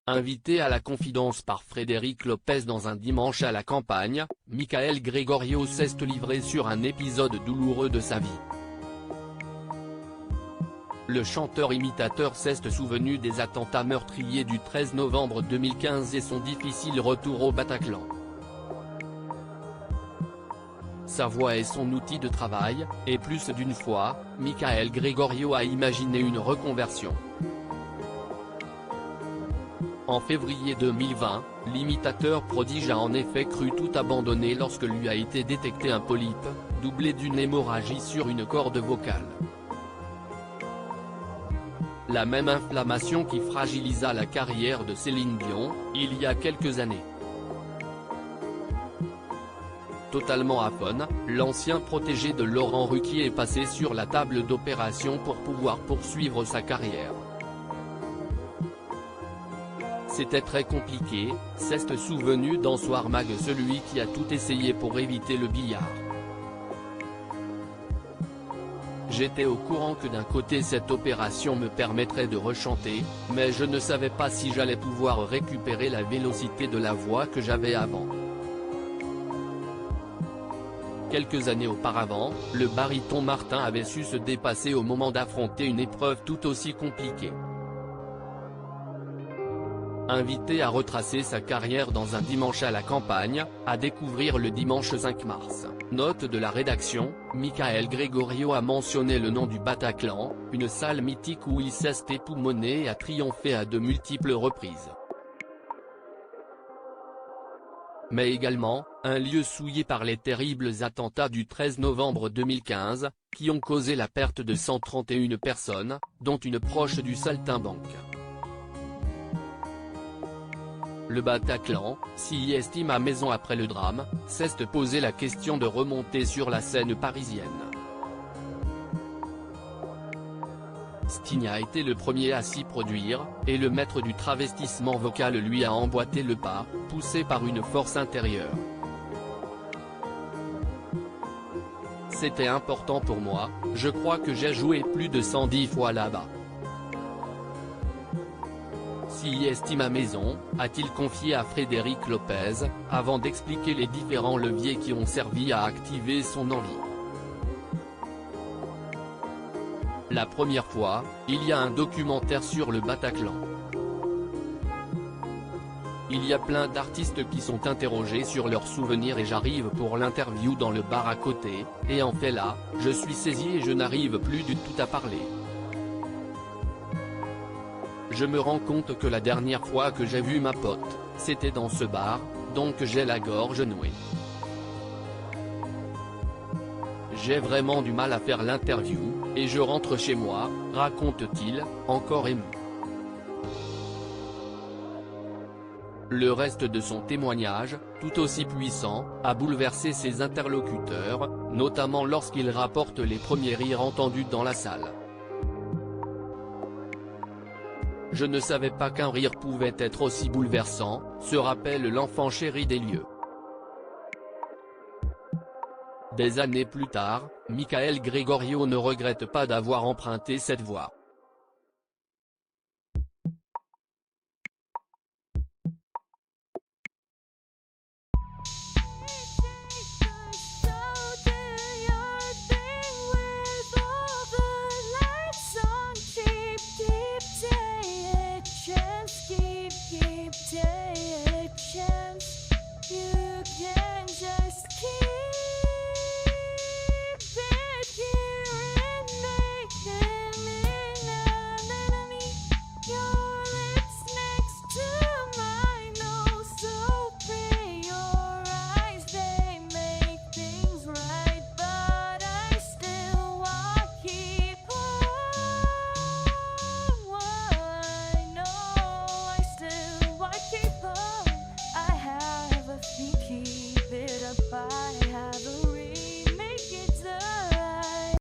Invité à la confidence par Frédéric Lopez dans un dimanche à la campagne, Michael Gregorio s'est livré sur un épisode douloureux de sa vie. Le chanteur-imitateur s'est souvenu des attentats meurtriers du 13 novembre 2015 et son difficile retour au Bataclan. Sa voix est son outil de travail, et plus d'une fois, Michael Gregorio a imaginé une reconversion. En février 2020, l'imitateur prodige a en effet cru tout abandonner lorsque lui a été détecté un polype, doublé d'une hémorragie sur une corde vocale. La même inflammation qui fragilisa la carrière de Céline Dion, il y a quelques années. Totalement aphone, l'ancien protégé de Laurent Ruquier est passé sur la table d'opération pour pouvoir poursuivre sa carrière. C'était très compliqué, s'est souvenu dans Soir Mag celui qui a tout essayé pour éviter le billard. J'étais au courant que d'un côté cette opération me permettrait de rechanter, mais je ne savais pas si j'allais pouvoir récupérer la vélocité de la voix que j'avais avant. Quelques années auparavant, le baryton Martin avait su se dépasser au moment d'affronter une épreuve tout aussi compliquée. Invité à retracer sa carrière dans un dimanche à la campagne, à découvrir le dimanche 5 mars. Note de la rédaction, Michael Gregorio a mentionné le nom du Bataclan, une salle mythique où il s'est époumoné et a triomphé à de multiples reprises. Mais également, un lieu souillé par les terribles attentats du 13 novembre 2015, qui ont causé la perte de 131 personnes, dont une proche du saltimbanque. Le Bataclan, s'y estime à maison après le drame, s'est posé la question de remonter sur la scène parisienne. Sting a été le premier à s'y produire, et le maître du travestissement vocal lui a emboîté le pas, poussé par une force intérieure. C'était important pour moi, je crois que j'ai joué plus de 110 fois là-bas. S'y estime à maison, a-t-il confié à Frédéric Lopez, avant d'expliquer les différents leviers qui ont servi à activer son envie. La première fois, il y a un documentaire sur le Bataclan. Il y a plein d'artistes qui sont interrogés sur leurs souvenirs et j'arrive pour l'interview dans le bar à côté, et en fait là, je suis saisi et je n'arrive plus du tout à parler. Je me rends compte que la dernière fois que j'ai vu ma pote, c'était dans ce bar, donc j'ai la gorge nouée. J'ai vraiment du mal à faire l'interview, et je rentre chez moi, raconte-t-il, encore ému. Le reste de son témoignage, tout aussi puissant, a bouleversé ses interlocuteurs, notamment lorsqu'il rapporte les premiers rires entendus dans la salle. Je ne savais pas qu'un rire pouvait être aussi bouleversant, se rappelle l'enfant chéri des lieux. Des années plus tard, Michael Gregorio ne regrette pas d'avoir emprunté cette voie.